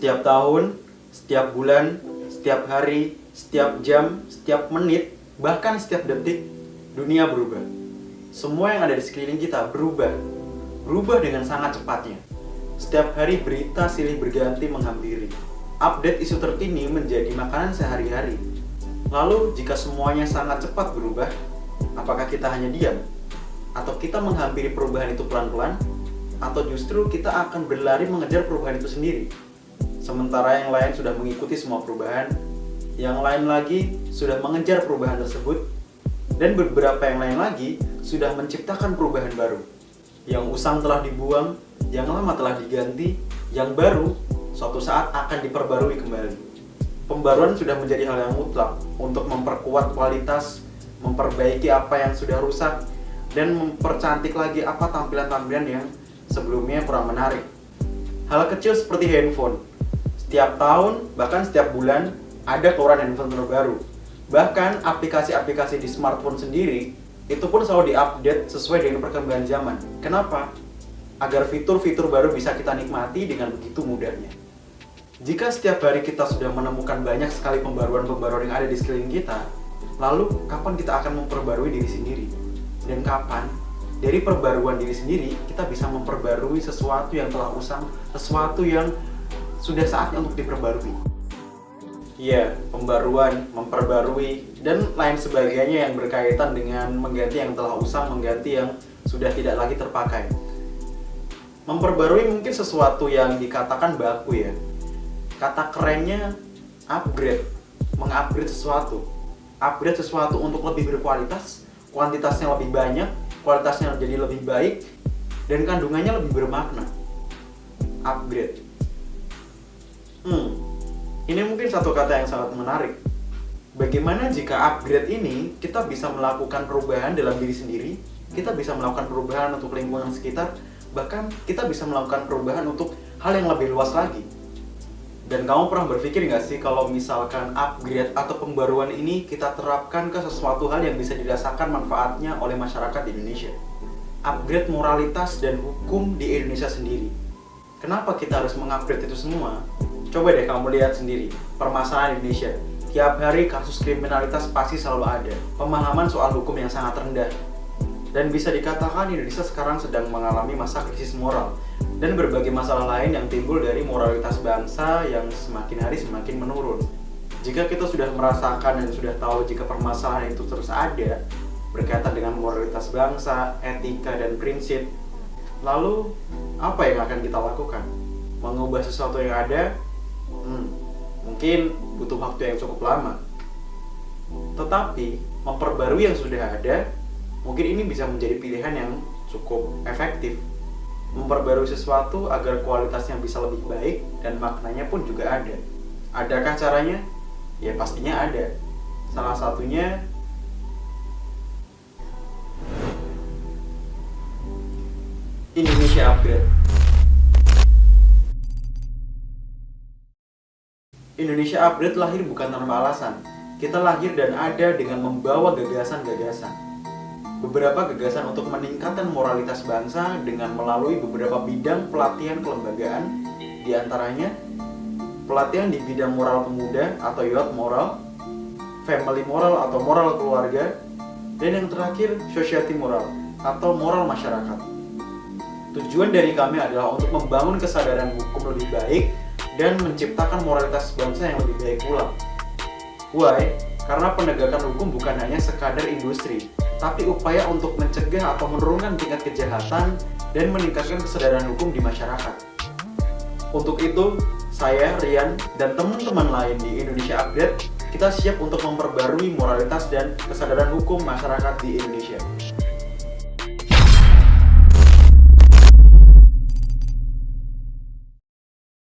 Setiap tahun, setiap bulan, setiap hari, setiap jam, setiap menit, bahkan setiap detik, dunia berubah. Semua yang ada di sekeliling kita berubah. Berubah dengan sangat cepatnya. Setiap hari berita silih berganti menghampiri. Update isu terkini menjadi makanan sehari-hari. Lalu, jika semuanya sangat cepat berubah, apakah kita hanya diam? Atau kita menghampiri perubahan itu pelan-pelan? Atau justru kita akan berlari mengejar perubahan itu sendiri? Sementara yang lain sudah mengikuti semua perubahan, yang lain lagi sudah mengejar perubahan tersebut, dan beberapa yang lain lagi sudah menciptakan perubahan baru. Yang usang telah dibuang, yang lama telah diganti, yang baru suatu saat akan diperbarui kembali. Pembaruan sudah menjadi hal yang mutlak untuk memperkuat kualitas, memperbaiki apa yang sudah rusak, dan mempercantik lagi apa tampilan-tampilan yang sebelumnya kurang menarik. Hal kecil seperti handphone. Setiap tahun, bahkan setiap bulan, ada keluaran handphone terbaru. Bahkan aplikasi-aplikasi di smartphone sendiri, itu pun selalu diupdate sesuai dengan perkembangan zaman. Kenapa? Agar fitur-fitur baru bisa kita nikmati dengan begitu mudahnya. Jika setiap hari kita sudah menemukan banyak sekali pembaruan-pembaruan yang ada di sekeliling kita, lalu kapan kita akan memperbarui diri sendiri? Dan kapan? Dari perbaruan diri sendiri, kita bisa memperbarui sesuatu yang telah usang, sesuatu yang sudah saatnya untuk diperbarui. Iya, pembaruan, memperbarui, dan lain sebagainya yang berkaitan dengan mengganti yang telah usang, mengganti yang sudah tidak lagi terpakai. Memperbarui mungkin sesuatu yang dikatakan baku ya. Kata kerennya upgrade, mengupgrade sesuatu. Upgrade sesuatu untuk lebih berkualitas, kuantitasnya lebih banyak, kualitasnya jadi lebih baik, dan kandungannya lebih bermakna. Upgrade. Ini mungkin satu kata yang sangat menarik. Bagaimana jika upgrade ini kita bisa melakukan perubahan dalam diri sendiri, kita bisa melakukan perubahan untuk lingkungan sekitar, bahkan kita bisa melakukan perubahan untuk hal yang lebih luas lagi. Dan kamu pernah berpikir nggak sih kalau misalkan upgrade atau pembaruan ini kita terapkan ke sesuatu hal yang bisa dirasakan manfaatnya oleh masyarakat di Indonesia? Upgrade moralitas dan hukum di Indonesia sendiri. Kenapa kita harus mengupgrade itu semua? Coba deh kamu lihat sendiri, permasalahan Indonesia. Tiap hari kasus kriminalitas pasti selalu ada. Pemahaman soal hukum yang sangat rendah. Dan bisa dikatakan Indonesia sekarang sedang mengalami masa krisis moral. Dan berbagai masalah lain yang timbul dari moralitas bangsa yang semakin hari semakin menurun. Jika kita sudah merasakan dan sudah tahu jika permasalahan itu terus ada, berkaitan dengan moralitas bangsa, etika, dan prinsip, lalu apa yang akan kita lakukan? Mengubah sesuatu yang ada? Mungkin butuh waktu yang cukup lama. Tetapi, memperbarui yang sudah ada, mungkin ini bisa menjadi pilihan yang cukup efektif. Memperbarui sesuatu agar kualitasnya bisa lebih baik dan maknanya pun juga ada. Adakah caranya? Ya pastinya ada. Salah satunya Indonesia Upgrade. Indonesia Upgrade lahir bukan tanpa alasan. Kita lahir dan ada dengan membawa gagasan-gagasan. Beberapa gagasan untuk meningkatkan moralitas bangsa dengan melalui beberapa bidang pelatihan kelembagaan, diantaranya pelatihan di bidang moral pemuda atau youth moral, family moral atau moral keluarga, dan yang terakhir society moral atau moral masyarakat. Tujuan dari kami adalah untuk membangun kesadaran hukum lebih baik dan menciptakan moralitas bangsa yang lebih baik pula. Why? Karena penegakan hukum bukan hanya sekadar industri, tapi upaya untuk mencegah atau menurunkan tingkat kejahatan dan meningkatkan kesadaran hukum di masyarakat. Untuk itu, saya, Rian, dan teman-teman lain di Indonesia Update, kita siap untuk memperbarui moralitas dan kesadaran hukum masyarakat di Indonesia.